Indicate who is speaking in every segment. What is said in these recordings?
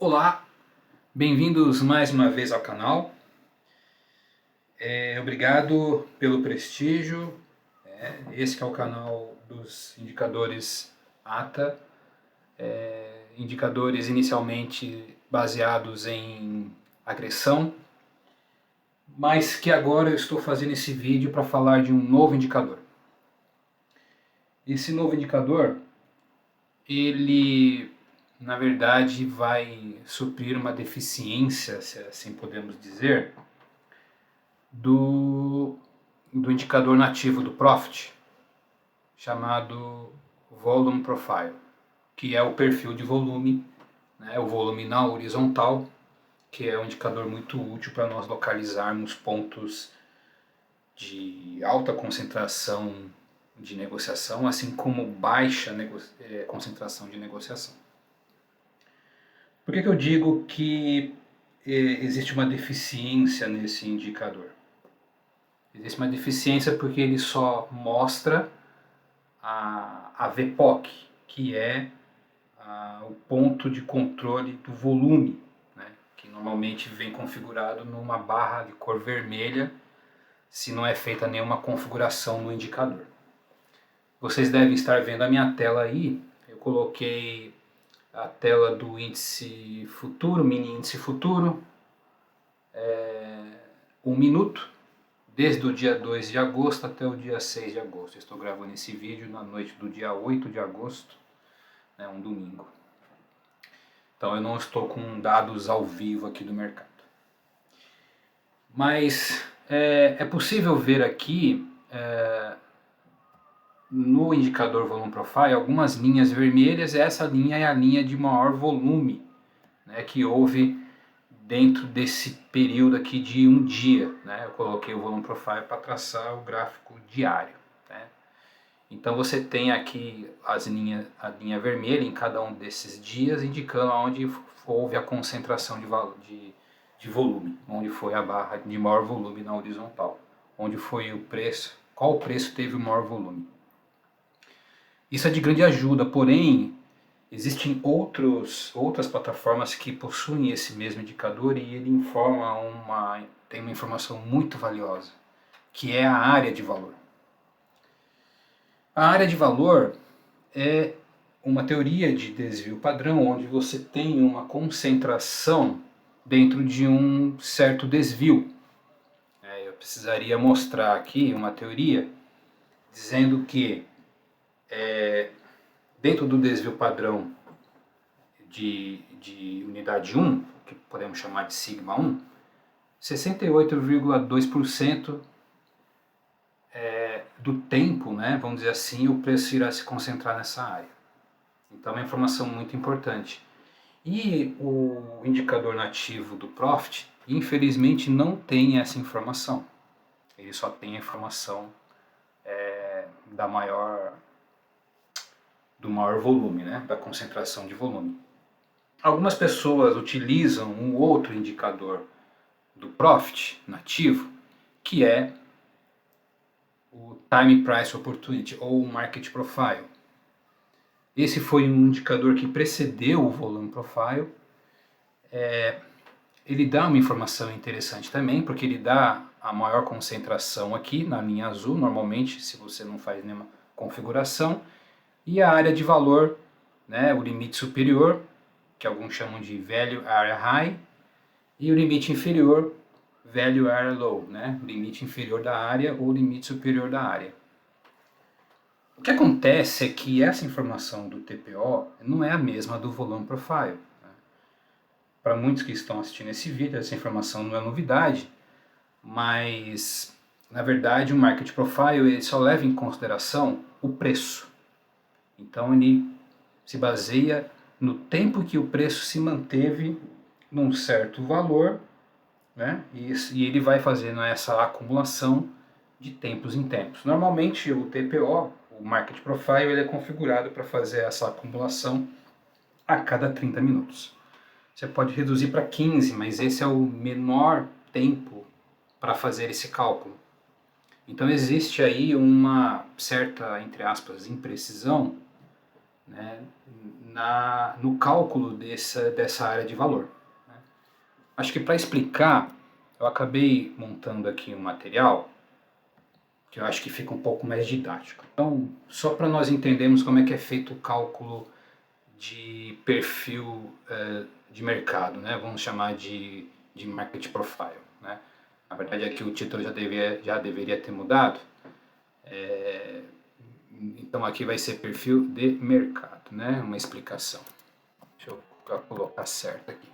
Speaker 1: Olá, bem-vindos mais uma vez ao canal. Obrigado pelo prestígio. Esse que é o canal dos indicadores ATA, indicadores inicialmente baseados em agressão, mas que agora eu estou fazendo esse vídeo para falar de um novo indicador. Esse novo indicador, ele na verdade vai suprir uma deficiência, se assim podemos dizer, do indicador nativo do Profit, chamado Volume Profile, que é o perfil de volume, né, o volume na horizontal, que é um indicador muito útil para nós localizarmos pontos de alta concentração de negociação, assim como baixa concentração de negociação. Por que eu digo que existe uma deficiência nesse indicador? Existe uma deficiência porque ele só mostra a VPOC, que é o ponto de controle do volume, né, que normalmente vem configurado numa barra de cor vermelha se não é feita nenhuma configuração no indicador. Vocês devem estar vendo a minha tela aí. Eu coloquei a tela do índice futuro, mini índice futuro, 1 minuto, desde o dia 2 de agosto até o dia 6 de agosto. Eu estou gravando esse vídeo na noite do dia 8 de agosto, né, um domingo. Então eu não estou com dados ao vivo aqui do mercado. Mas é possível ver aqui no indicador Volume Profile algumas linhas vermelhas. Essa linha é a linha de maior volume, né, que houve dentro desse período aqui de um dia, né? Eu coloquei o Volume Profile para traçar o gráfico diário, né? Então você tem aqui a linha vermelha em cada um desses dias, indicando onde houve a concentração de volume, onde foi a barra de maior volume na horizontal, onde foi o preço, qual preço teve o maior volume. Isso é de grande ajuda, porém existem outras plataformas que possuem esse mesmo indicador e ele tem uma informação muito valiosa, que é a área de valor. A área de valor é uma teoria de desvio padrão onde você tem uma concentração dentro de um certo desvio. Eu precisaria mostrar aqui uma teoria dizendo que dentro do desvio padrão de unidade 1, que podemos chamar de sigma 1, 68,2% do tempo, né, vamos dizer assim, o preço irá se concentrar nessa área. Então é uma informação muito importante. E o indicador nativo do Profit, infelizmente, não tem essa informação. Ele só tem a informação do maior volume, né, da concentração de volume. Algumas pessoas utilizam um outro indicador do Profit nativo, que é o Time Price Opportunity ou Market Profile. Esse foi um indicador que precedeu o Volume Profile. Ele dá uma informação interessante também, porque ele dá a maior concentração aqui na linha azul, normalmente se você não faz nenhuma configuração, e a área de valor, né, o limite superior, que alguns chamam de Value Area High, e o limite inferior, Value Area Low, né, limite inferior da área ou limite superior da área. O que acontece é que essa informação do TPO não é a mesma do Volume Profile. Para muitos que estão assistindo esse vídeo, essa informação não é novidade, mas na verdade o Market Profile ele só leva em consideração o preço. Então ele se baseia no tempo que o preço se manteve num certo valor, né? E ele vai fazendo essa acumulação de tempos em tempos. Normalmente o TPO, o Market Profile, ele é configurado para fazer essa acumulação a cada 30 minutos. Você pode reduzir para 15, mas esse é o menor tempo para fazer esse cálculo. Então existe aí uma certa, entre aspas, imprecisão né, no cálculo dessa área de valor. Né? Acho que para explicar, eu acabei montando aqui um material que eu acho que fica um pouco mais didático. Então, só para nós entendermos como é que é feito o cálculo de perfil de mercado, né? Vamos chamar de market profile. Né? Na verdade, aqui o título já deveria ter mudado. Então, aqui vai ser perfil de mercado, né? Uma explicação. Deixa eu colocar certo aqui.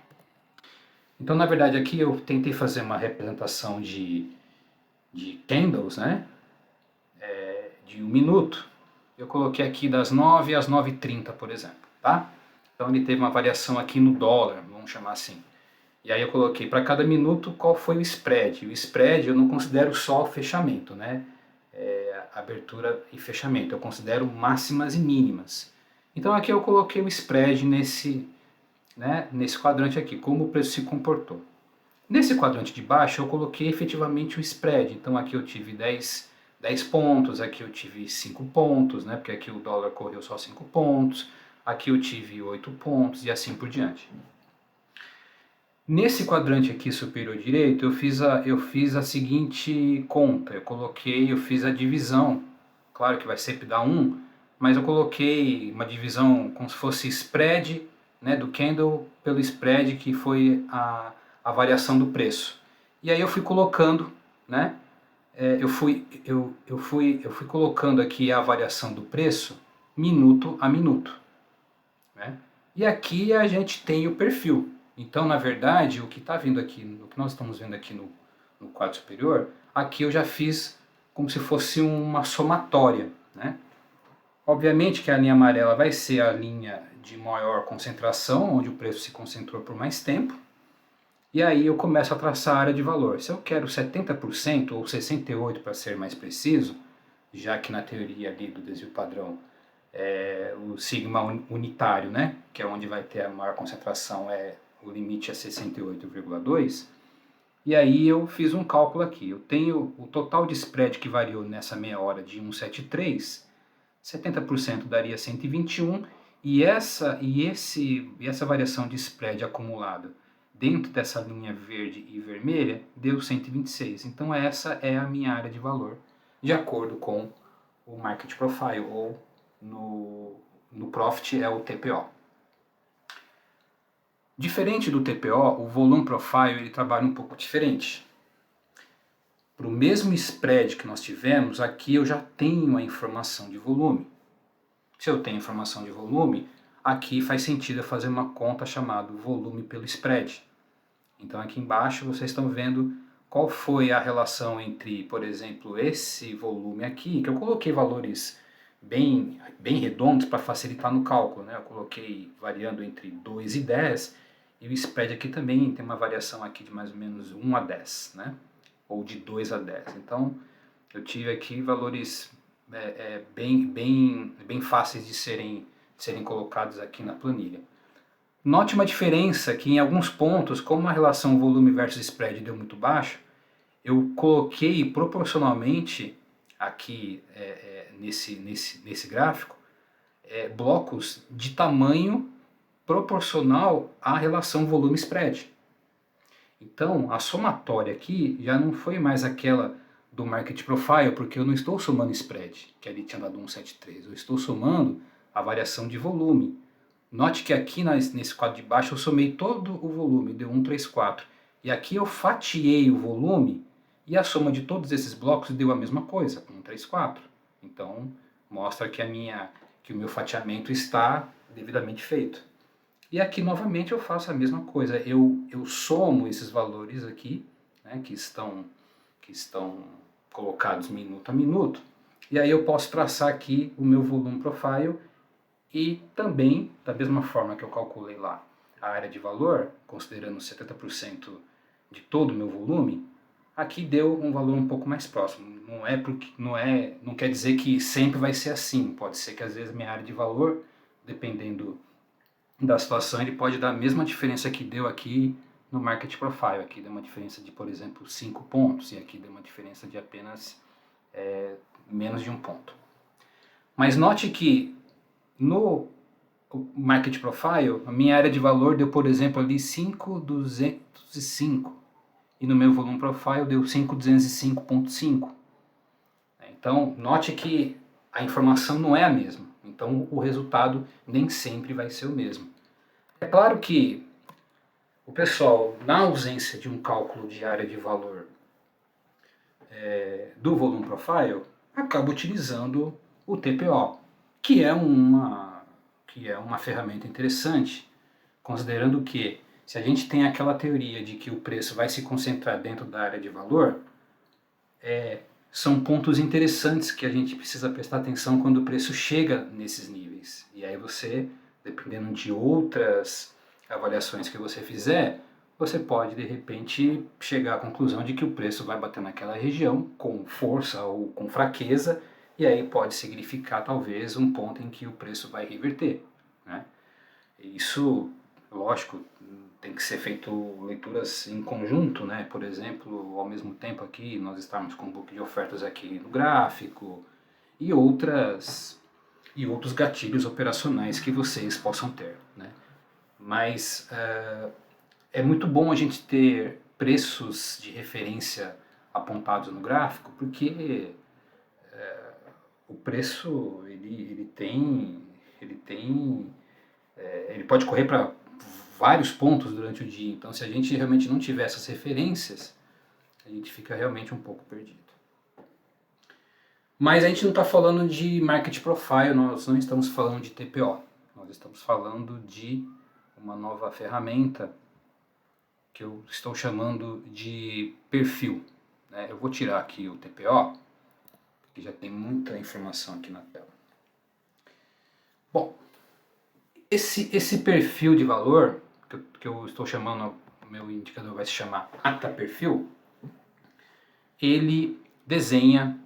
Speaker 1: Então, na verdade, aqui eu tentei fazer uma representação de candles, né? De 1 minuto. Eu coloquei aqui das 9 às 9h30, por exemplo, tá? Então ele teve uma variação aqui no dólar, vamos chamar assim. E aí eu coloquei para cada minuto qual foi o spread. O spread eu não considero só o fechamento, né? Abertura e fechamento. Eu considero máximas e mínimas. Então aqui eu coloquei o spread nesse quadrante aqui, como o preço se comportou. Nesse quadrante de baixo eu coloquei efetivamente o spread. Então aqui eu tive 10 pontos, aqui eu tive 5 pontos, né? Porque aqui o dólar correu só 5 pontos, aqui eu tive 8 pontos e assim por diante. Nesse quadrante aqui superior direito, eu fiz a seguinte conta, eu fiz a divisão, claro que vai sempre dar 1, mas eu coloquei uma divisão como se fosse spread, né, do candle pelo spread que foi a variação do preço. E aí eu fui colocando, né, eu fui colocando aqui a variação do preço minuto a minuto. Né? E aqui a gente tem o perfil. Então, na verdade, o que está vindo aqui, o que nós estamos vendo aqui no quadro superior, aqui eu já fiz como se fosse uma somatória. Né? Obviamente que a linha amarela vai ser a linha de maior concentração, onde o preço se concentrou por mais tempo. E aí eu começo a traçar a área de valor. Se eu quero 70% ou 68% para ser mais preciso, já que na teoria ali do desvio padrão o sigma unitário, né, que é onde vai ter a maior concentração, o limite é 68,2. E aí eu fiz um cálculo aqui. Eu tenho o total de spread que variou nessa meia hora de 173, 70% daria 121, e essa variação de spread acumulada dentro dessa linha verde e vermelha deu 126. Então essa é a minha área de valor, de acordo com o Market Profile, ou no Profit é o TPO. Diferente do TPO, o Volume Profile ele trabalha um pouco diferente. Para o mesmo spread que nós tivemos, aqui eu já tenho a informação de volume. Se eu tenho informação de volume, aqui faz sentido eu fazer uma conta chamada volume pelo spread. Então aqui embaixo vocês estão vendo qual foi a relação entre, por exemplo, esse volume aqui, que eu coloquei valores bem redondos para facilitar no cálculo. Né? Eu coloquei variando entre 2 e 10, e o spread aqui também tem uma variação aqui de mais ou menos 1 a 10, né? Ou de 2 a 10. Então eu tive aqui valores bem fáceis de serem colocados aqui na planilha. Note uma diferença que em alguns pontos, como a relação volume versus spread deu muito baixa, eu coloquei proporcionalmente aqui nesse gráfico blocos de tamanho proporcional à relação volume-spread. Então a somatória aqui já não foi mais aquela do Market Profile, porque eu não estou somando spread, que ali tinha dado 173, eu estou somando a variação de volume. Note que aqui nesse quadro de baixo eu somei todo o volume, deu 134. E aqui eu fatiei o volume e a soma de todos esses blocos deu a mesma coisa, 134. Então mostra que o meu fatiamento está devidamente feito. E aqui novamente eu faço a mesma coisa, eu somo esses valores aqui, né, que estão colocados minuto a minuto, e aí eu posso traçar aqui o meu volume profile. E também, da mesma forma que eu calculei lá a área de valor, considerando 70% de todo o meu volume, aqui deu um valor um pouco mais próximo. Não quer dizer que sempre vai ser assim. Pode ser que às vezes minha área de valor, dependendo da situação, ele pode dar a mesma diferença que deu aqui no Market Profile. Aqui deu uma diferença de, por exemplo, 5 pontos, e aqui deu uma diferença de apenas menos de 1 ponto. Mas note que no o Market Profile, a minha área de valor deu, por exemplo, ali 5.205 e no meu Volume Profile deu 5.205.5. Então, note que a informação não é a mesma, então o resultado nem sempre vai ser o mesmo. É claro que o pessoal, na ausência de um cálculo de área de valor do Volume Profile, acaba utilizando o TPO, que é uma ferramenta interessante, considerando que se a gente tem aquela teoria de que o preço vai se concentrar dentro da área de valor, são pontos interessantes que a gente precisa prestar atenção quando o preço chega nesses níveis. E aí você, dependendo de outras avaliações que você fizer, você pode de repente chegar à conclusão de que o preço vai bater naquela região com força ou com fraqueza, e aí pode significar talvez um ponto em que o preço vai reverter, né? Isso, lógico, tem que ser feito leituras em conjunto, né? Por exemplo, ao mesmo tempo aqui nós estamos com um book de ofertas aqui no gráfico e outros gatilhos operacionais que vocês possam ter, né? Mas é muito bom a gente ter preços de referência apontados no gráfico, porque o preço ele pode correr para vários pontos durante o dia. Então, se a gente realmente não tiver essas referências, a gente fica realmente um pouco perdido. Mas a gente não está falando de Market Profile, nós não estamos falando de TPO. Nós estamos falando de uma nova ferramenta que eu estou chamando de perfil, né? Eu vou tirar aqui o TPO, porque já tem muita informação aqui na tela. Bom, esse perfil de valor, que eu estou chamando, o meu indicador vai se chamar ATA Perfil, ele desenha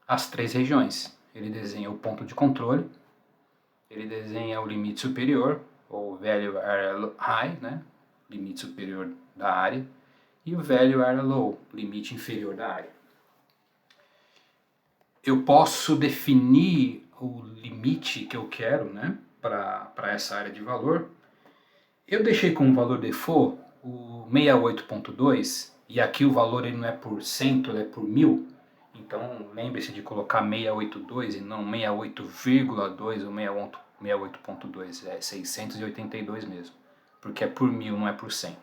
Speaker 1: as três regiões. Ele desenha o ponto de controle, ele desenha o limite superior, ou Value Area High, né? Limite superior da área, e o Value Area Low, limite inferior da área. Eu posso definir o limite que eu quero, né, para essa área de valor. Eu deixei como valor default o 68.2, e aqui o valor ele não é por cento, ele é por 1000. Então lembre-se de colocar 682 e não 68,2 ou 68.2, é 682 mesmo, porque é por 1000, não é por 100.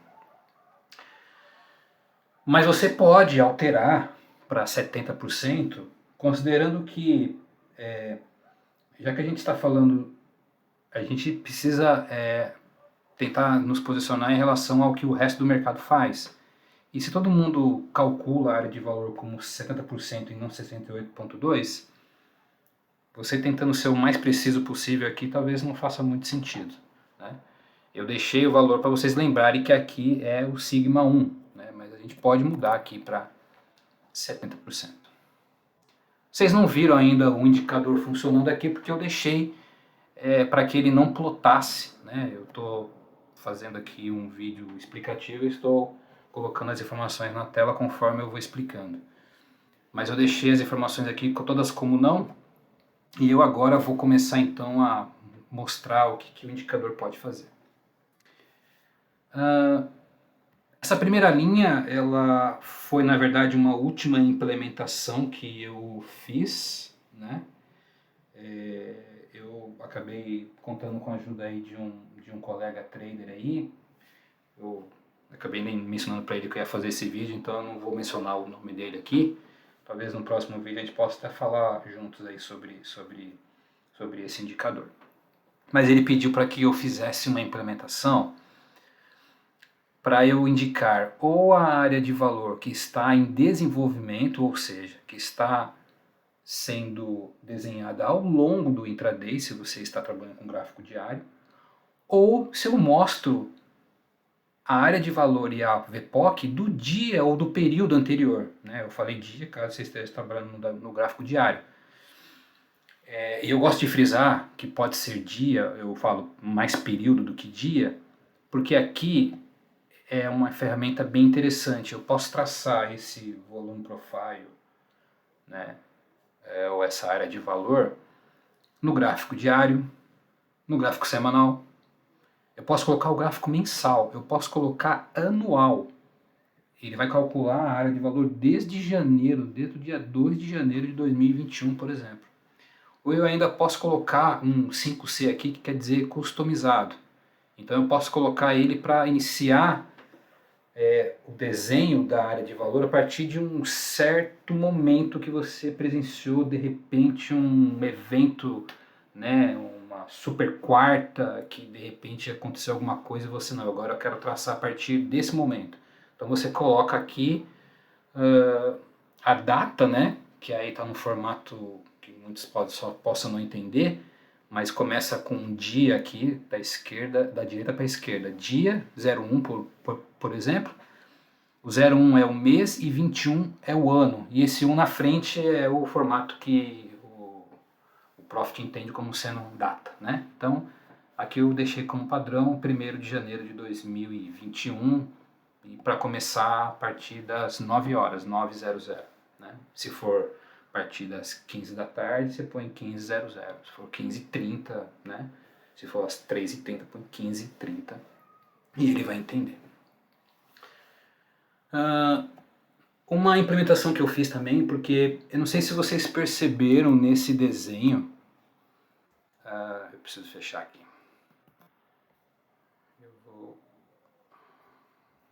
Speaker 1: Mas você pode alterar para 70%, considerando que, já que a gente está falando, a gente precisa tentar nos posicionar em relação ao que o resto do mercado faz. E se todo mundo calcula a área de valor como 70% e não 68,2%, você tentando ser o mais preciso possível aqui talvez não faça muito sentido, né? Eu deixei o valor para vocês lembrarem que aqui é o sigma 1, né? Mas a gente pode mudar aqui para 70%. Vocês não viram ainda o indicador funcionando aqui porque eu deixei para que ele não plotasse, né? Eu estou fazendo aqui um vídeo explicativo e estou colocando as informações na tela conforme eu vou explicando. Mas eu deixei as informações aqui todas como não, e eu agora vou começar então a mostrar o que o indicador pode fazer. Essa primeira linha, ela foi na verdade uma última implementação que eu fiz, né? Eu acabei contando com a ajuda aí de um colega trader aí. Eu acabei nem mencionando para ele que eu ia fazer esse vídeo, então eu não vou mencionar o nome dele aqui. Talvez no próximo vídeo a gente possa até falar juntos aí sobre esse indicador. Mas ele pediu para que eu fizesse uma implementação para eu indicar ou a área de valor que está em desenvolvimento, ou seja, que está sendo desenhada ao longo do intraday, se você está trabalhando com gráfico diário, ou se eu mostro a área de valor e a VPOC do dia ou do período anterior, né? Eu falei dia, caso você esteja trabalhando no gráfico diário. E eu gosto de frisar que pode ser dia, eu falo mais período do que dia, porque aqui é uma ferramenta bem interessante. Eu posso traçar esse volume profile, né, ou essa área de valor no gráfico diário, no gráfico semanal, eu posso colocar o gráfico mensal, eu posso colocar anual. Ele vai calcular a área de valor desde janeiro, desde o dia 2 de janeiro de 2021, por exemplo. Ou eu ainda posso colocar um 5C aqui, que quer dizer customizado. Então eu posso colocar ele para iniciar o desenho da área de valor a partir de um certo momento que você presenciou, de repente, um evento, né, uma super quarta, que de repente aconteceu alguma coisa e você não, agora eu quero traçar a partir desse momento. Então você coloca aqui a data, né, que aí está no formato que muitos possam não entender, mas começa com um dia aqui da esquerda, da direita para a esquerda, dia 01 por exemplo. O 01 é o mês e 21 é o ano. E esse 1 na frente é o formato que o Profit entende como sendo data, né? Então, aqui eu deixei como padrão 1º de janeiro de 2021 e para começar a partir das 9 horas, 9:00, né? Se for a partir das 15 da tarde, você põe 15:00. Se for 15:30, né? Se for às 3:30, põe 15:30 e ele vai entender. Uma implementação que eu fiz também, porque eu não sei se vocês perceberam nesse desenho, eu preciso fechar aqui.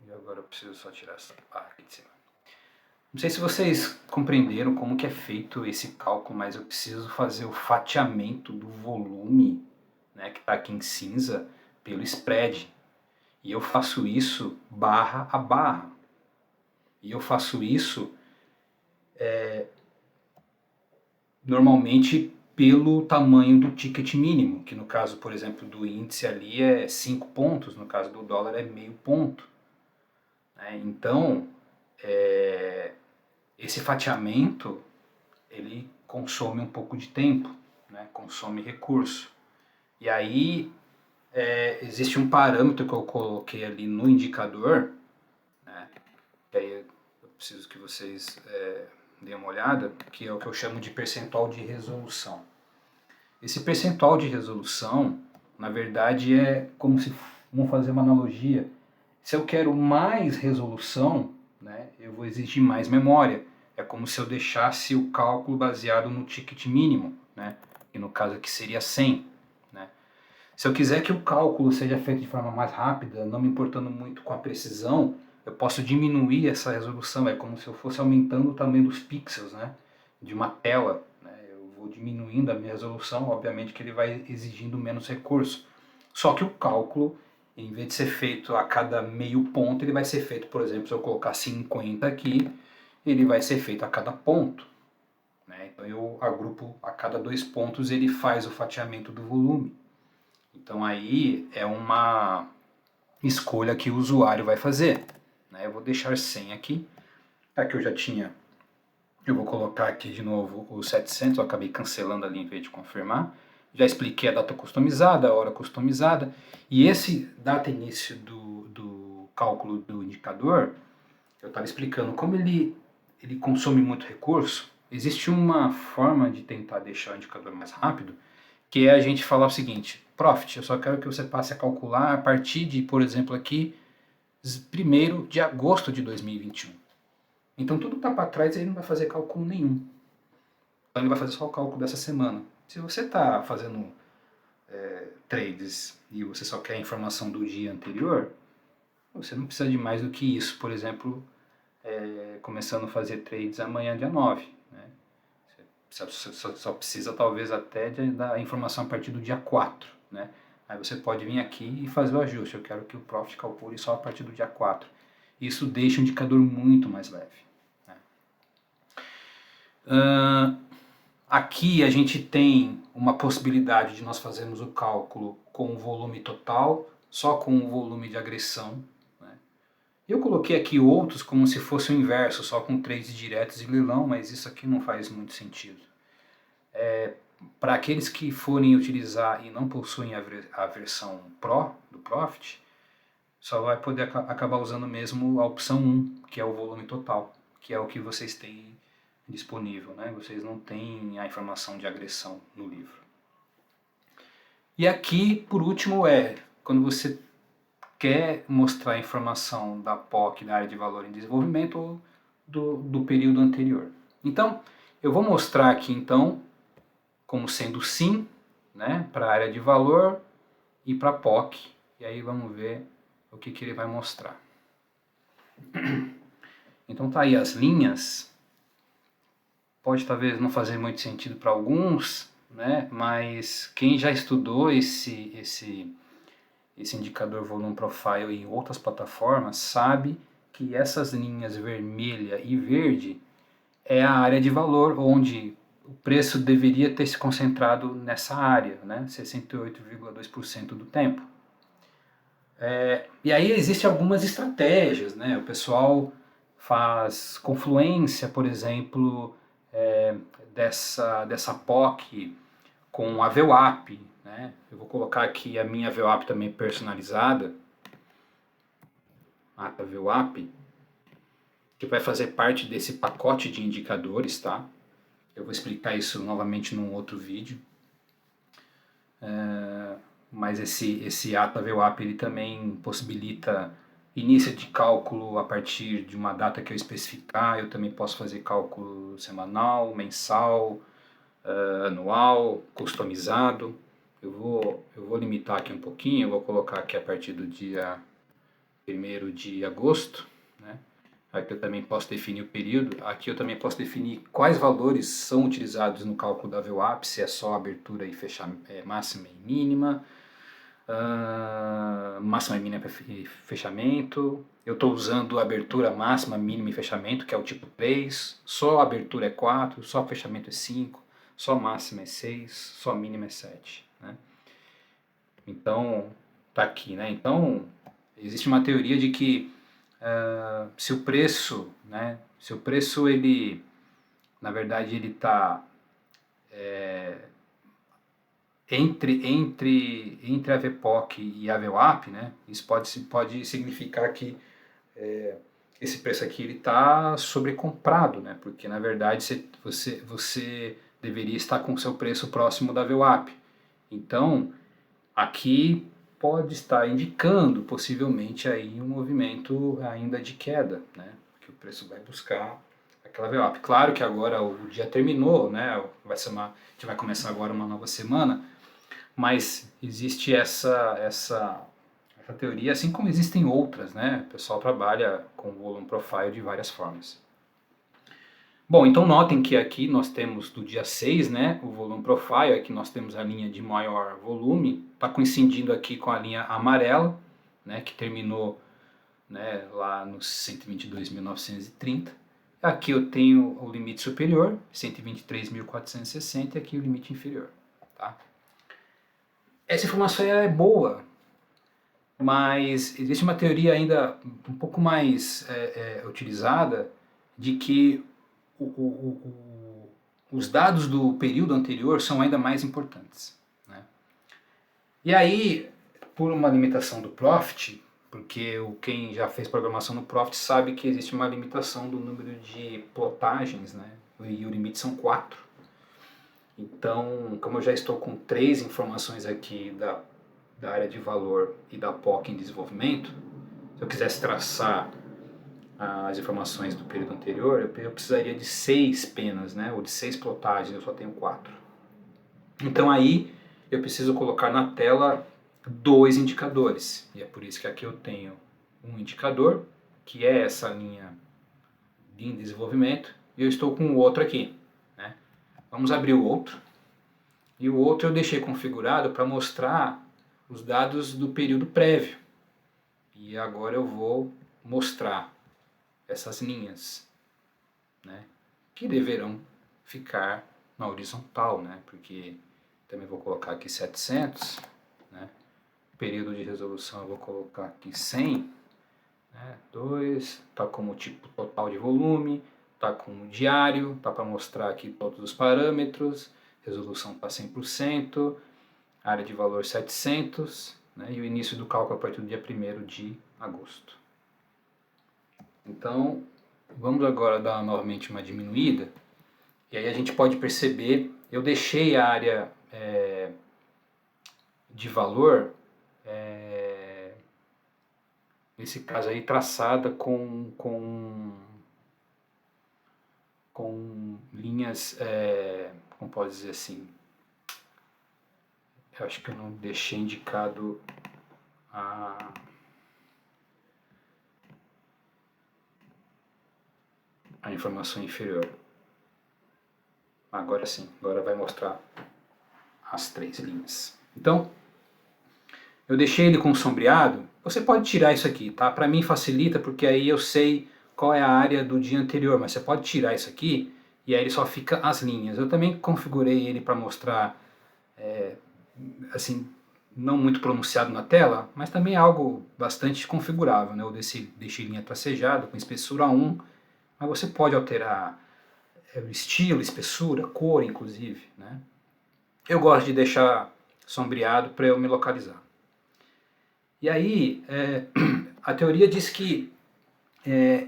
Speaker 1: E agora eu preciso só tirar essa barra aqui de cima. Não sei se vocês compreenderam como que é feito esse cálculo, mas eu preciso fazer o fatiamento do volume, né, que está aqui em cinza, pelo spread. E eu faço isso barra a barra. E eu faço isso normalmente pelo tamanho do ticket mínimo, que no caso, por exemplo, do índice ali é 5 pontos, no caso do dólar é meio ponto. Né? Então, esse fatiamento, ele consome um pouco de tempo, né? Consome recurso. E aí, existe um parâmetro que eu coloquei ali no indicador, né? Que aí eu preciso que vocês deem uma olhada, que é o que eu chamo de percentual de resolução. Esse percentual de resolução, na verdade, é como se, vamos fazer uma analogia, se eu quero mais resolução, né, eu vou exigir mais memória. É como se eu deixasse o cálculo baseado no ticket mínimo, né, e no caso aqui seria 100. Né. Se eu quiser que o cálculo seja feito de forma mais rápida, não me importando muito com a precisão, eu posso diminuir essa resolução, é como se eu fosse aumentando o tamanho dos pixels, né, de uma tela. Vou diminuindo a minha resolução, obviamente que ele vai exigindo menos recurso. Só que o cálculo, em vez de ser feito a cada meio ponto, ele vai ser feito, por exemplo, se eu colocar 50 aqui, ele vai ser feito a cada ponto. Né? Então eu agrupo a cada 2 pontos, ele faz o fatiamento do volume. Então aí é uma escolha que o usuário vai fazer. Né? Eu vou deixar 100 aqui, aqui eu já tinha. Eu vou colocar aqui de novo os 700, eu acabei cancelando ali em vez de confirmar. Já expliquei a data customizada, a hora customizada. E esse data início do cálculo do indicador, eu estava explicando como ele consome muito recurso. Existe uma forma de tentar deixar o indicador mais rápido, que é a gente falar o seguinte: Profit, eu só quero que você passe a calcular a partir de, por exemplo, aqui, 1º de agosto de 2021. Então tudo que está para trás ele não vai fazer cálculo nenhum. Então ele vai fazer só o cálculo dessa semana. Se você está fazendo trades e você só quer a informação do dia anterior, você não precisa de mais do que isso. Por exemplo, começando a fazer trades amanhã, dia 9. Né? Você só precisa talvez até da informação a partir do dia 4. Né? Aí você pode vir aqui e fazer o ajuste. Eu quero que o Profit calcule só a partir do dia 4. Isso deixa o indicador muito mais leve. Né? Aqui a gente tem uma possibilidade de nós fazermos o cálculo com o volume total, só com o volume de agressão. Né? Eu coloquei aqui outros como se fosse o inverso, só com trades diretos e leilão, mas isso aqui não faz muito sentido. Para aqueles que forem utilizar e não possuem a versão Pro do Profit, só vai poder acabar usando mesmo a opção 1, que é o volume total, que é o que vocês têm disponível. Né? Vocês não têm a informação de agressão no livro. E aqui, por último, quando você quer mostrar a informação da POC, da área de valor em desenvolvimento, ou do período anterior. Então, eu vou mostrar aqui, então, como sendo sim, né, para a área de valor e para a POC. E aí vamos ver o que ele vai mostrar. Então tá aí as linhas. Pode talvez não fazer muito sentido para alguns, né, mas quem já estudou esse indicador Volume Profile em outras plataformas sabe que essas linhas vermelha e verde é a área de valor onde o preço deveria ter se concentrado nessa área, né, 68,2% do tempo. E aí existem algumas estratégias, né? O pessoal faz confluência, por exemplo, dessa POC com a VWAP, né? Eu vou colocar aqui a minha VWAP também personalizada, a VWAP, que vai fazer parte desse pacote de indicadores, tá? Eu vou explicar isso novamente num outro vídeo. Mas esse ATA VWAP ele também possibilita início de cálculo a partir de uma data que eu especificar. Eu também posso fazer cálculo semanal, mensal, anual, customizado. Eu vou limitar aqui um pouquinho, eu vou colocar aqui a partir do dia 1º de agosto, né? Aqui eu também posso definir o período. Aqui eu também posso definir quais valores são utilizados no cálculo da VWAP, se é só abertura e máxima e mínima, máxima e mínima e fechamento. Eu estou usando abertura máxima, mínima e fechamento, que é o tipo 3, só abertura é 4, só fechamento é 5, só máxima é 6, só mínima é 7. Né? Então, tá aqui, né? Então, existe uma teoria de que se o preço, né, se o preço ele, na verdade, ele está entre a VPOC e a VWAP, né, isso pode significar que esse preço aqui ele está sobrecomprado, né, porque na verdade você deveria estar com o seu preço próximo da VWAP. Então, aqui pode estar indicando possivelmente aí um movimento ainda de queda, né? Que o preço vai buscar aquela VWAP. Claro que agora o dia terminou, né? A gente vai começar agora uma nova semana, mas existe essa teoria, assim como existem outras, né? O pessoal trabalha com o Volume Profile de várias formas. Bom, então notem que aqui nós temos do dia 6, né, o Volume Profile, aqui nós temos a linha de maior volume, está coincidindo aqui com a linha amarela, né, que terminou, né, lá nos 122.930. Aqui eu tenho o limite superior, 123.460, e aqui o limite inferior. Tá? Essa informação é boa, mas existe uma teoria ainda um pouco mais utilizada de que os dados do período anterior são ainda mais importantes. Né? E aí, por uma limitação do Profit, porque quem já fez programação no Profit sabe que existe uma limitação do número de plotagens, né? E o limite são 4. Então, como eu já estou com 3 informações aqui da área de valor e da POC em desenvolvimento, se eu quisesse traçar as informações do período anterior, eu precisaria de 6 penas, né? Ou de 6 plotagens, eu só tenho 4. Então aí eu preciso colocar na tela 2 indicadores. E é por isso que aqui eu tenho um indicador, que é essa linha de desenvolvimento, e eu estou com o outro aqui. Né? Vamos abrir o outro. E o outro eu deixei configurado para mostrar os dados do período prévio. E agora eu vou mostrar essas linhas, né, que deverão ficar na horizontal, né, porque também vou colocar aqui 700, né, período de resolução eu vou colocar aqui 100, né, 2, tá como tipo total de volume, tá como diário, tá para mostrar aqui todos os parâmetros, resolução está 100%, área de valor 700, né, e o início do cálculo a partir do dia 1º de agosto. Então, vamos agora dar novamente uma diminuída, e aí a gente pode perceber, eu deixei a área de valor, nesse caso aí, traçada com linhas, como pode dizer assim, eu acho que eu não deixei indicado a informação inferior. Agora sim, agora vai mostrar as 3 linhas. Então, eu deixei ele com sombreado. Você pode tirar isso aqui, tá? Para mim facilita porque aí eu sei qual é a área do dia anterior, mas você pode tirar isso aqui e aí ele só fica as linhas. Eu também configurei ele para mostrar, assim, não muito pronunciado na tela, mas também é algo bastante configurável, né? Eu deixei linha tracejada com espessura 1, mas você pode alterar o estilo, espessura, cor, inclusive, né? Eu gosto de deixar sombreado para eu me localizar. E aí, a teoria diz que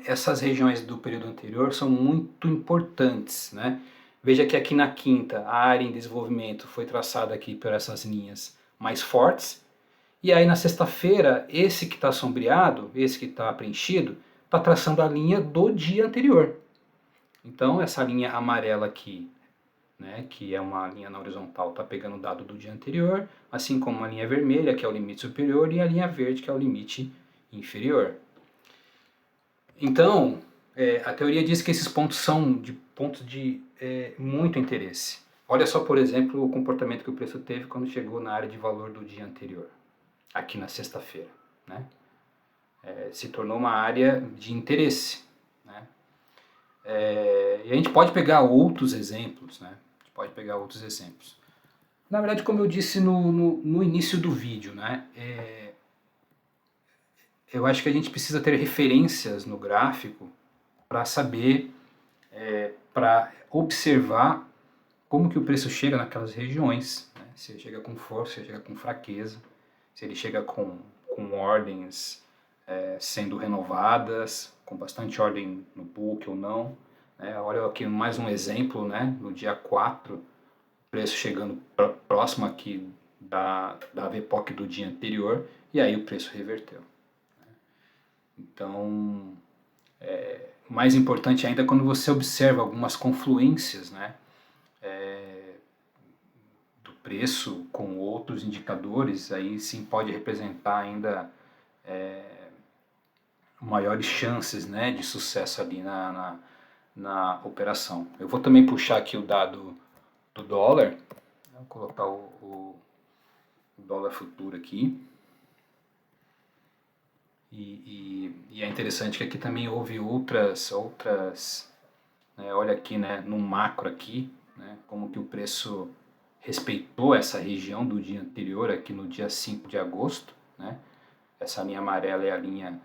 Speaker 1: essas regiões do período anterior são muito importantes, né? Veja que aqui na quinta, a área em desenvolvimento foi traçada aqui por essas linhas mais fortes, e aí na sexta-feira, esse que está sombreado, esse que está preenchido, está traçando a linha do dia anterior. Então essa linha amarela aqui, né, que é uma linha na horizontal, está pegando o dado do dia anterior, assim como a linha vermelha, que é o limite superior, e a linha verde, que é o limite inferior. Então, a teoria diz que esses pontos são pontos de muito interesse. Olha só, por exemplo, o comportamento que o preço teve quando chegou na área de valor do dia anterior, aqui na sexta-feira, né? Se tornou uma área de interesse, né? E a gente pode pegar outros exemplos, né? Na verdade, como eu disse no início do vídeo, né? Eu acho que a gente precisa ter referências no gráfico para saber, para observar como que o preço chega naquelas regiões, né? Se ele chega com força, se ele chega com fraqueza, se ele chega com ordens sendo renovadas, com bastante ordem no book ou não. Né? Olha aqui mais um exemplo, né? No dia 4, o preço chegando próximo aqui da VPOC do dia anterior, e aí o preço reverteu. Então, mais importante ainda é quando você observa algumas confluências, né, do preço com outros indicadores, aí sim pode representar ainda maiores chances, né, de sucesso ali na operação. Eu vou também puxar aqui o dado do dólar, vou colocar o dólar futuro aqui. E é interessante que aqui também houve outras né, olha aqui, né, no macro aqui, né, como que o preço respeitou essa região do dia anterior, aqui no dia 5 de agosto, né, essa linha amarela é a linha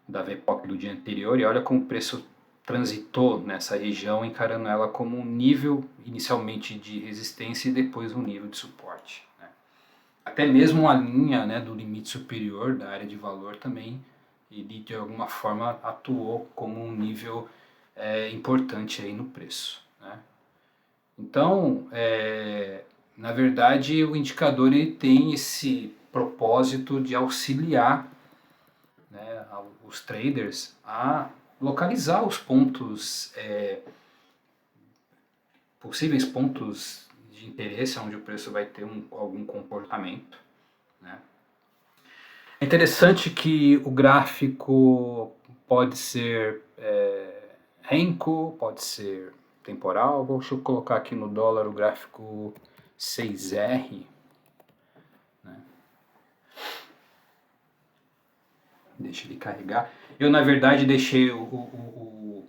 Speaker 1: da VPOC do dia anterior, e olha como o preço transitou nessa região, encarando ela como um nível inicialmente de resistência e depois um nível de suporte. Né. Até mesmo a linha, né, do limite superior da área de valor também, ele de alguma forma atuou como um nível importante aí no preço. Né. Então, na verdade, o indicador ele tem esse propósito de auxiliar, né, os traders a localizar os pontos, possíveis pontos de interesse onde o preço vai ter algum comportamento. Né. É interessante que o gráfico pode ser Renko, pode ser temporal. Deixa eu colocar aqui no dólar o gráfico 6R. Né? Deixa ele carregar. Eu, na verdade, deixei o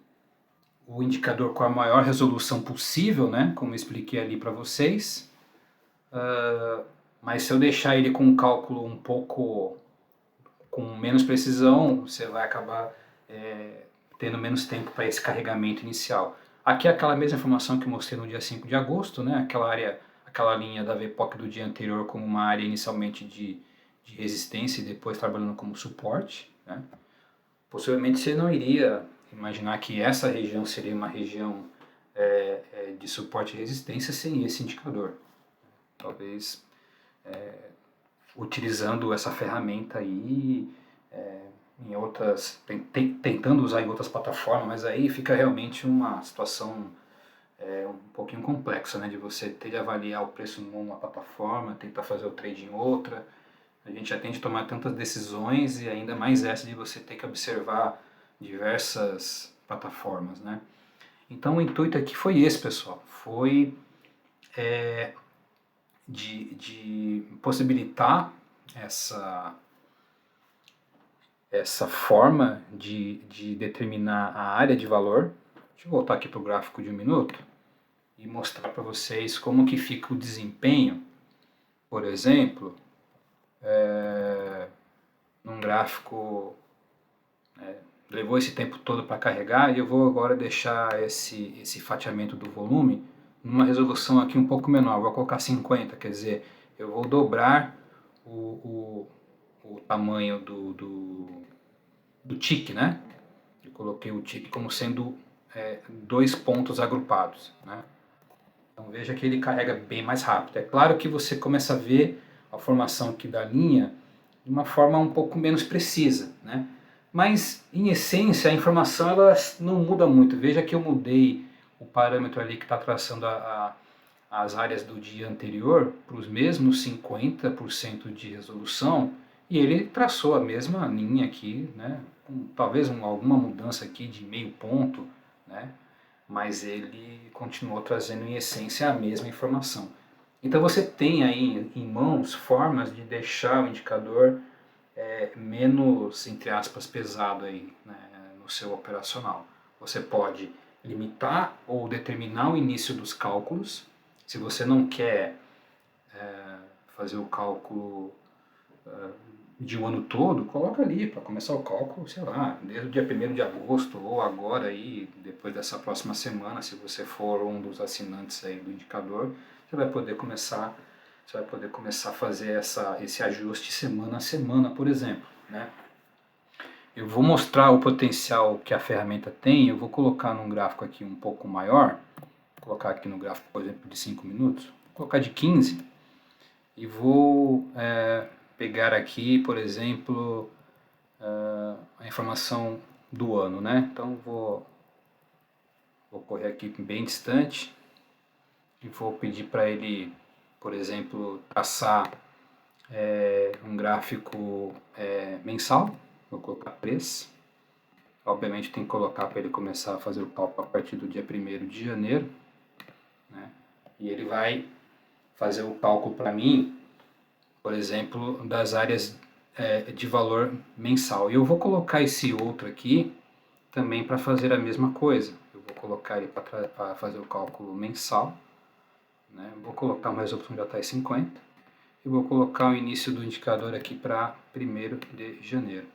Speaker 1: indicador com a maior resolução possível, né? Como eu expliquei ali para vocês. Mas se eu deixar ele com um cálculo um pouco com menos precisão, você vai acabar tendo menos tempo para esse carregamento inicial. Aqui é aquela mesma informação que eu mostrei no dia 5 de agosto, né? Aquela linha da VPOC do dia anterior como uma área inicialmente de resistência e depois trabalhando como suporte. Né? Possivelmente você não iria imaginar que essa região seria uma região de suporte e resistência sem esse indicador. Talvez utilizando essa ferramenta aí em outras, tentando usar em outras plataformas, mas aí fica realmente uma situação um pouquinho complexa, né, de você ter de avaliar o preço numa plataforma, tentar fazer o trade em outra. A gente já tem de tomar tantas decisões e ainda mais essa de você ter que observar diversas plataformas, né? Então o intuito aqui foi esse, pessoal, foi de possibilitar essa forma de determinar a área de valor. Deixa eu voltar aqui para o gráfico de 1 minuto e mostrar para vocês como que fica o desempenho, por exemplo, num gráfico, levou esse tempo todo para carregar e eu vou agora deixar esse fatiamento do volume numa resolução aqui um pouco menor, vou colocar 50, quer dizer, eu vou dobrar o tamanho do tique, né? Eu coloquei o tique como sendo 2 pontos agrupados, né? Então veja que ele carrega bem mais rápido. É claro que você começa a ver a formação aqui da linha de uma forma um pouco menos precisa, né? Mas em essência a informação ela não muda muito. Veja que eu mudei o parâmetro ali que está traçando as áreas do dia anterior para os mesmos 50% de resolução e ele traçou a mesma linha aqui, né? Com talvez alguma mudança aqui de meio ponto, né? Mas ele continuou trazendo em essência a mesma informação. Então você tem aí em mãos formas de deixar o indicador menos, entre aspas, pesado aí, né, no seu operacional. Você pode limitar ou determinar o início dos cálculos. Se você não quer fazer o cálculo de um ano todo, coloca ali para começar o cálculo, sei lá, desde o dia 1º de agosto ou agora aí, depois dessa próxima semana, se você for um dos assinantes aí do indicador, você vai poder começar a fazer esse ajuste semana a semana, por exemplo, né? Eu vou mostrar o potencial que a ferramenta tem, eu vou colocar num gráfico aqui um pouco maior, vou colocar aqui no gráfico, por exemplo, de 5 minutos, vou colocar de 15 e vou pegar aqui, por exemplo, a informação do ano, né? Então vou correr aqui bem distante e vou pedir para ele, por exemplo, traçar um gráfico mensal. Vou colocar preço. Obviamente tem que colocar para ele começar a fazer o cálculo a partir do dia 1º de janeiro, né? E ele vai fazer o cálculo para mim, por exemplo, das áreas de valor mensal. E eu vou colocar esse outro aqui também para fazer a mesma coisa. Eu vou colocar ele para fazer o cálculo mensal, né? Vou colocar uma resolução de ATI 50 e vou colocar o início do indicador aqui para 1º de janeiro.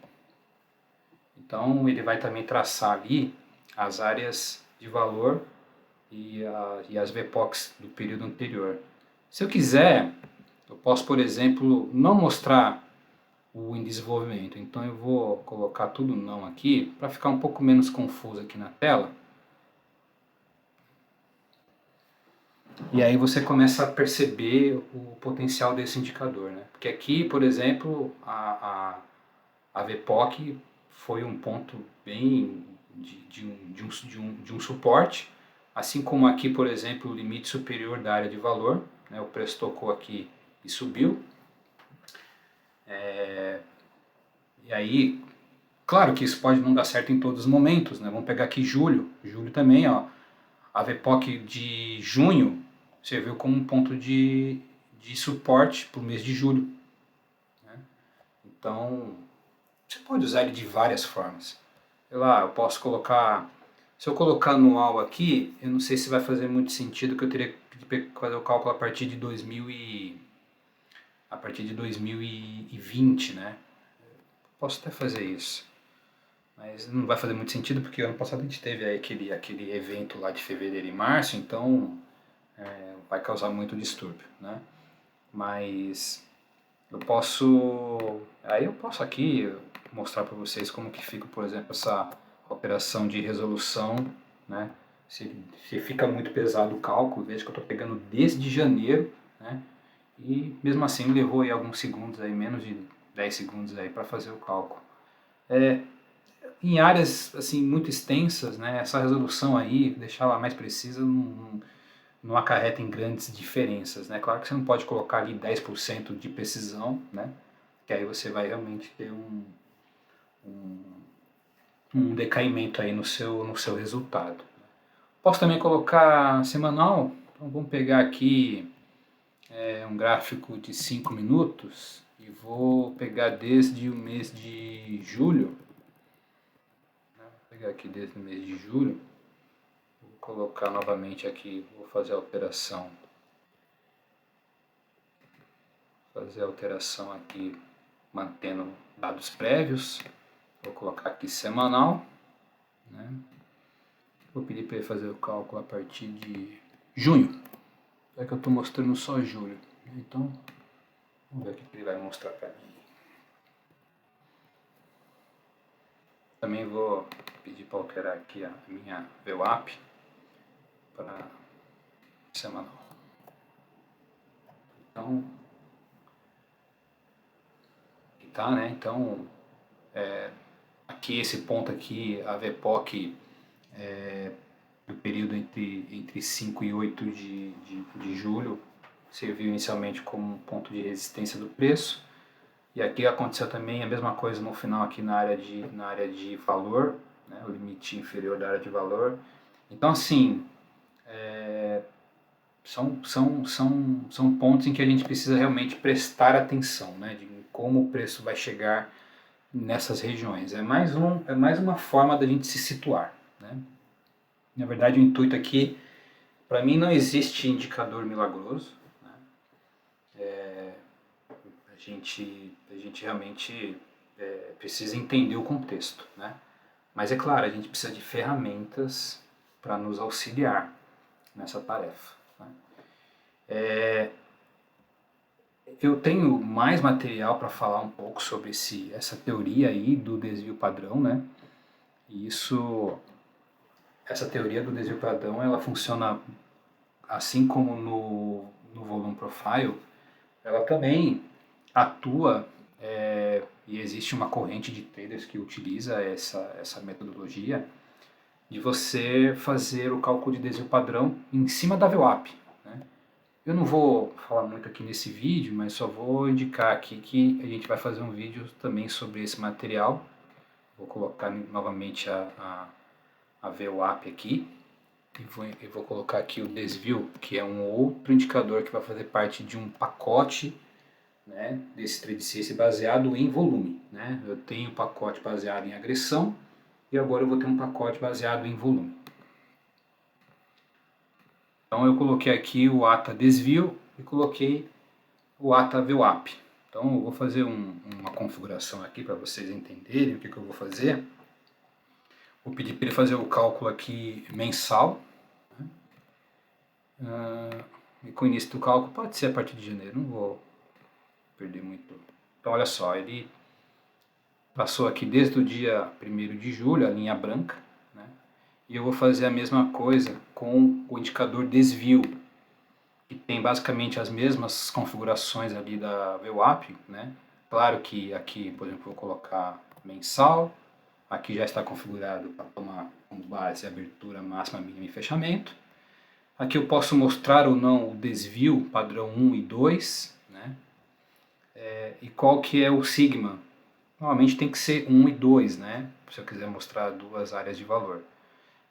Speaker 1: Então ele vai também traçar ali as áreas de valor e as VPOCs do período anterior. Se eu quiser, eu posso, por exemplo, não mostrar o em desenvolvimento. Então eu vou colocar tudo não aqui para ficar um pouco menos confuso aqui na tela. E aí você começa a perceber o potencial desse indicador, né? Porque aqui, por exemplo, a VPOC foi um ponto bem de um suporte, assim como aqui, por exemplo, o limite superior da área de valor, né? O preço tocou aqui e subiu. E aí, claro que isso pode não dar certo em todos os momentos, né? Vamos pegar aqui julho também, ó, a VPOC de junho serviu como um ponto de suporte para o mês de julho, né? Então, você pode usar ele de várias formas. Sei lá, eu posso colocar... Se eu colocar anual aqui, eu não sei se vai fazer muito sentido, que eu teria que fazer o cálculo a partir de 2020, né? Posso até fazer isso, mas não vai fazer muito sentido porque ano passado a gente teve aí aquele evento lá de fevereiro e março, então vai causar muito distúrbio, né? Mas eu posso aqui mostrar para vocês como que fica, por exemplo, essa operação de resolução, né? Se fica muito pesado o cálculo, veja que eu estou pegando desde janeiro, né? E mesmo assim levou aí alguns segundos, aí, menos de 10 segundos aí para fazer o cálculo. Em áreas assim muito extensas, né, essa resolução aí, deixá-la mais precisa, não acarreta em grandes diferenças. Né? Claro que você não pode colocar ali 10% de precisão, né, que aí você vai realmente ter um decaimento aí no seu resultado. Posso também colocar semanal, então vamos pegar aqui um gráfico de 5 minutos e vou pegar desde o mês de julho. Vou pegar aqui desde o mês de julho, vou colocar novamente aqui, vou fazer a alteração. Aqui mantendo dados prévios. Vou colocar aqui semanal, né? Vou pedir para ele fazer o cálculo a partir de junho. É que eu estou mostrando só julho. Então, vamos ver o que ele vai mostrar para mim. Também vou pedir para alterar aqui a minha VWAP para semanal. Então, aqui tá, né? Então, aqui esse ponto aqui, a VPOC, no período entre 5 e 8 de julho, serviu inicialmente como um ponto de resistência do preço. E aqui aconteceu também a mesma coisa no final aqui na área de valor, né, o limite inferior da área de valor. Então, assim, são pontos em que a gente precisa realmente prestar atenção, né, de como o preço vai chegar nessas regiões. É mais uma forma da gente se situar. Né? Na verdade, o intuito aqui, para mim, não existe indicador milagroso. Né? A gente realmente precisa entender o contexto. Né? Mas é claro, a gente precisa de ferramentas para nos auxiliar nessa tarefa. Né? Eu tenho mais material para falar um pouco sobre essa teoria aí do desvio padrão, né? E essa teoria do desvio padrão, ela funciona assim como no volume profile, ela também atua e existe uma corrente de traders que utiliza essa metodologia de você fazer o cálculo de desvio padrão em cima da VWAP. Né? Eu não vou falar muito aqui nesse vídeo, mas só vou indicar aqui que a gente vai fazer um vídeo também sobre esse material. Vou colocar novamente a VWAP aqui e vou colocar aqui o desvio, que é um outro indicador que vai fazer parte de um pacote, né, desse trade system baseado em volume. Né? Eu tenho um pacote baseado em agressão e agora eu vou ter um pacote baseado em volume. Então eu coloquei aqui o ATA desvio e coloquei o ATA VWAP. Então eu vou fazer uma configuração aqui para vocês entenderem o que eu vou fazer. Vou pedir para ele fazer o cálculo aqui mensal. E com o início do cálculo pode ser a partir de janeiro, não vou perder muito. Então olha só, ele passou aqui desde o dia 1º de julho, a linha branca, né? E eu vou fazer a mesma coisa com o indicador desvio, que tem basicamente as mesmas configurações ali da VWAP, né? Claro que aqui, por exemplo, eu vou colocar mensal, aqui já está configurado para tomar como base a abertura máxima, mínima e fechamento. Aqui eu posso mostrar ou não o desvio padrão 1 e 2, né? E qual que é o sigma. Normalmente tem que ser 1 e 2, né? Se eu quiser mostrar duas áreas de valor.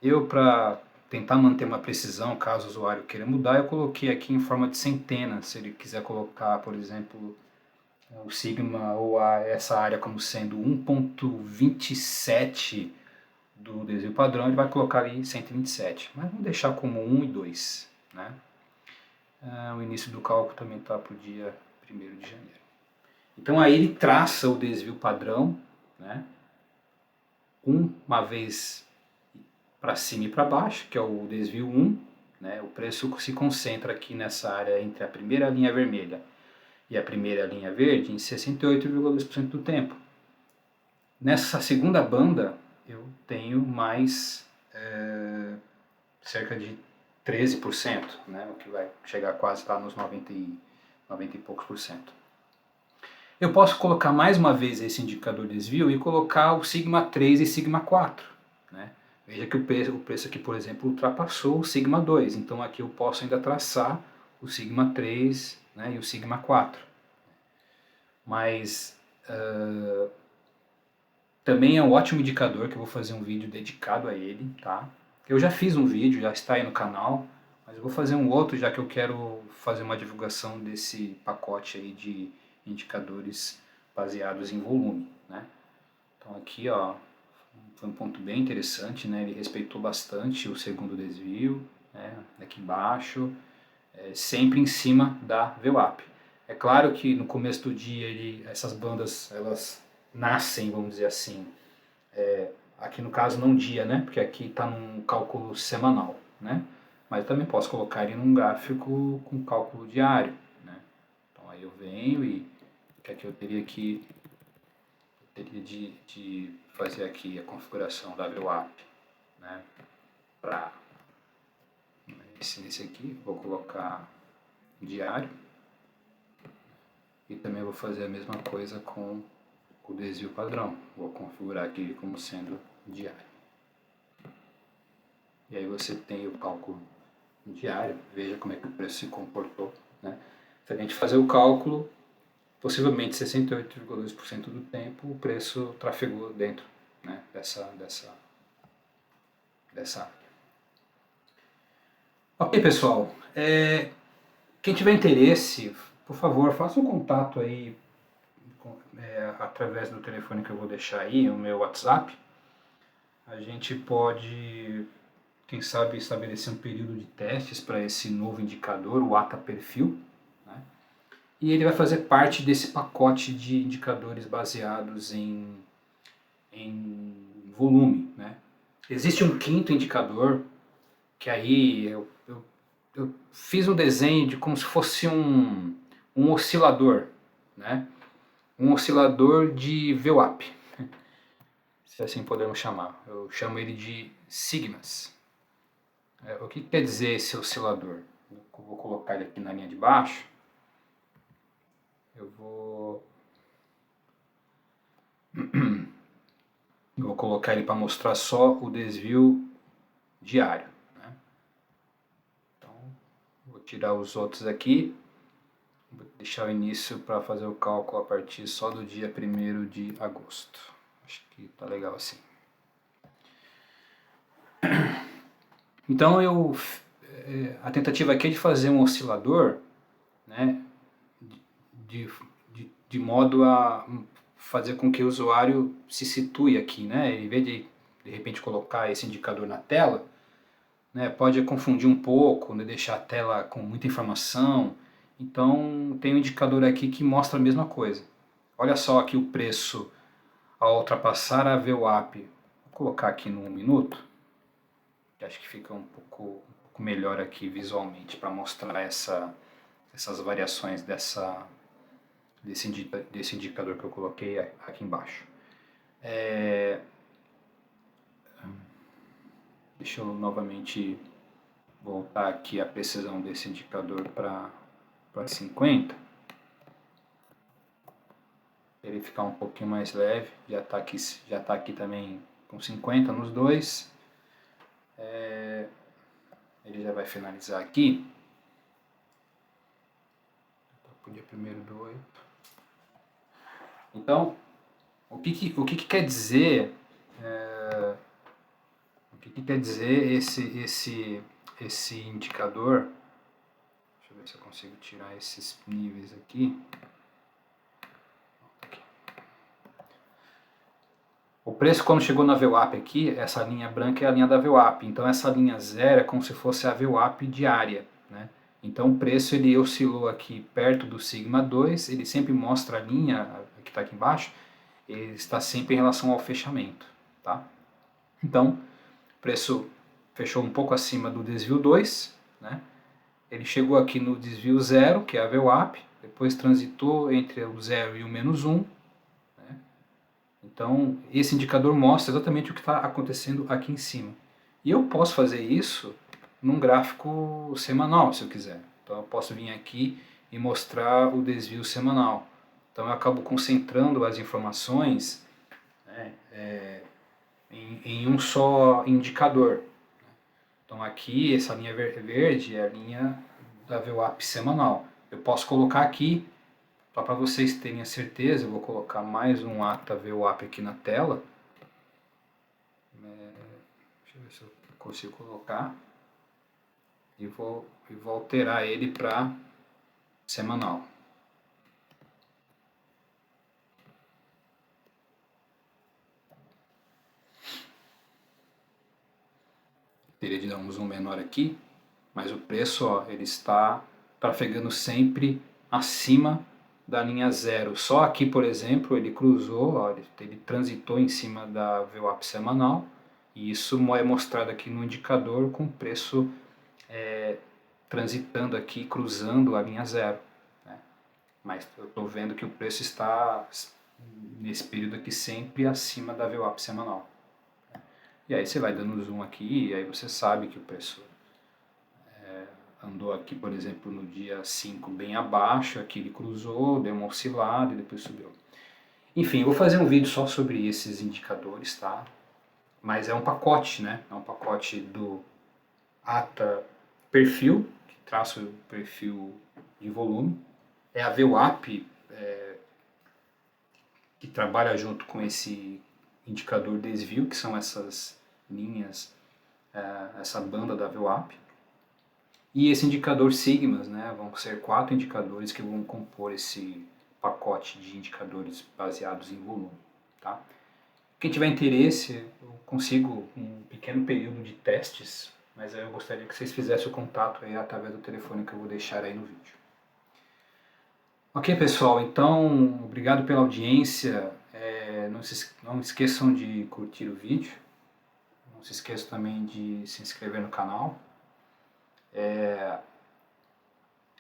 Speaker 1: Eu, para tentar manter uma precisão, caso o usuário queira mudar, eu coloquei aqui em forma de centenas. Se ele quiser colocar, por exemplo, o sigma ou essa área como sendo 1.27 do desvio padrão, ele vai colocar ali 127. Mas vamos deixar como 1 e 2. Né? O início do cálculo também está para o dia 1º de janeiro. Então aí ele traça o desvio padrão, né? Uma vez para cima e para baixo, que é o desvio 1. Né? O preço se concentra aqui nessa área entre a primeira linha vermelha e a primeira linha verde em 68,2% do tempo. Nessa segunda banda eu tenho mais cerca de 13%, né? O que vai chegar quase lá nos 90 e poucos por cento. Eu posso colocar mais uma vez esse indicador de desvio e colocar o sigma 3 e sigma 4. Né? Veja que o preço aqui, por exemplo, ultrapassou o sigma 2, então aqui eu posso ainda traçar o sigma 3, né, e o sigma 4. Mas também é um ótimo indicador, que eu vou fazer um vídeo dedicado a ele, tá? Eu já fiz um vídeo, já está aí no canal, mas eu vou fazer um outro, já que eu quero fazer uma divulgação desse pacote aí de indicadores baseados em volume, né? Então aqui, ó, foi um ponto bem interessante, né? Ele respeitou bastante o segundo desvio, né? Aqui embaixo, sempre em cima da VWAP. É claro que no começo do dia essas bandas elas nascem, vamos dizer assim, aqui no caso não dia, né? Porque aqui está num cálculo semanal, né? Mas eu também posso colocar ele num gráfico com cálculo diário, né? Então aí eu venho e o que é que eu teria de fazer aqui a configuração da VWAP, né? Para nesse aqui vou colocar diário e também vou fazer a mesma coisa com o desvio padrão. Vou configurar aqui como sendo diário. E aí você tem o cálculo diário, veja como é que o preço se comportou, né? Se a gente fazer o cálculo, possivelmente 68,2% do tempo o preço trafegou dentro, né, dessa área. Ok, pessoal, quem tiver interesse, por favor, faça um contato aí através do telefone que eu vou deixar aí, o meu WhatsApp. A gente pode, quem sabe, estabelecer um período de testes para esse novo indicador, o ATA Perfil, né? E ele vai fazer parte desse pacote de indicadores baseados em volume, né? Existe um quinto indicador, que aí eu fiz um desenho de como se fosse um oscilador, né? Um oscilador de VWAP, se assim podemos chamar. Eu chamo ele de sigmas. O que quer dizer esse oscilador? Eu vou colocar ele aqui na linha de baixo. Eu vou colocar ele para mostrar só o desvio diário, né? Então, vou tirar os outros aqui. Vou deixar o início para fazer o cálculo a partir só do dia 1º de agosto. Acho que tá legal assim. Então a tentativa aqui é de fazer um oscilador, né, de modo a fazer com que o usuário se situe aqui, né, em vez de repente colocar esse indicador na tela, né, pode confundir um pouco, né, deixar a tela com muita informação. Então tem um indicador aqui que mostra a mesma coisa. Olha só aqui o preço ao ultrapassar a VWAP. Vou colocar aqui no 1 minuto, que acho que fica um pouco melhor aqui visualmente para mostrar essas variações desse indicador que eu coloquei aqui embaixo. Deixa eu novamente voltar aqui a precisão desse indicador para 50. Ele ficar um pouquinho mais leve, já está aqui também com 50 nos dois. Ele já vai finalizar aqui. Para o dia 1º do 8. Então, o que quer dizer esse indicador? Deixa eu ver se eu consigo tirar esses níveis aqui. O preço, quando chegou na VWAP aqui, essa linha branca é a linha da VWAP. Então essa linha 0 é como se fosse a VWAP diária, né? Então o preço ele oscilou aqui perto do sigma 2, ele sempre mostra a linha que está aqui embaixo, ele está sempre em relação ao fechamento, tá? Então o preço fechou um pouco acima do desvio 2, né? Ele chegou aqui no desvio 0, que é a VWAP, depois transitou entre o 0 e o menos 1. Então, esse indicador mostra exatamente o que está acontecendo aqui em cima. E eu posso fazer isso num gráfico semanal, se eu quiser. Então, eu posso vir aqui e mostrar o desvio semanal. Então eu acabo concentrando as informações, né, em um só indicador. Então aqui, essa linha verde é a linha da VWAP semanal. Eu posso colocar aqui, só para vocês terem a certeza, eu vou colocar mais um ATA VWAP aqui na tela. Deixa eu ver se eu consigo colocar. E vou alterar ele para semanal. Teria de dar um zoom menor aqui, mas o preço, ó, ele está trafegando sempre acima da linha zero. Só aqui, por exemplo, ele cruzou, ó, ele transitou em cima da VWAP semanal, e isso é mostrado aqui no indicador com o preço transitando aqui, cruzando a linha zero. Né? Mas eu estou vendo que o preço está, nesse período aqui, sempre acima da VWAP semanal. E aí você vai dando zoom aqui, e aí você sabe que o preço andou aqui, por exemplo, no dia 5 bem abaixo, aqui ele cruzou, deu uma oscilada e depois subiu. Enfim, eu vou fazer um vídeo só sobre esses indicadores, tá? Mas é um pacote, né? É um pacote do ATA perfil, que traça o perfil de volume. É a VWAP, que trabalha junto com esse indicador desvio, que são essas linhas, essa banda da VWAP. E esse indicador sigmas, né, vão ser 4 indicadores que vão compor esse pacote de indicadores baseados em volume. Tá? Quem tiver interesse, eu consigo um pequeno período de testes, mas eu gostaria que vocês fizessem o contato aí através do telefone que eu vou deixar aí no vídeo. Ok, pessoal, então obrigado pela audiência. Não esqueçam de curtir o vídeo, não se esqueçam também de se inscrever no canal.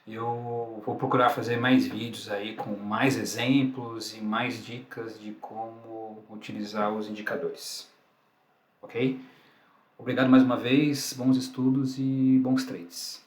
Speaker 1: Eu vou procurar fazer mais vídeos aí com mais exemplos e mais dicas de como utilizar os indicadores. Ok? Obrigado mais uma vez, bons estudos e bons trades.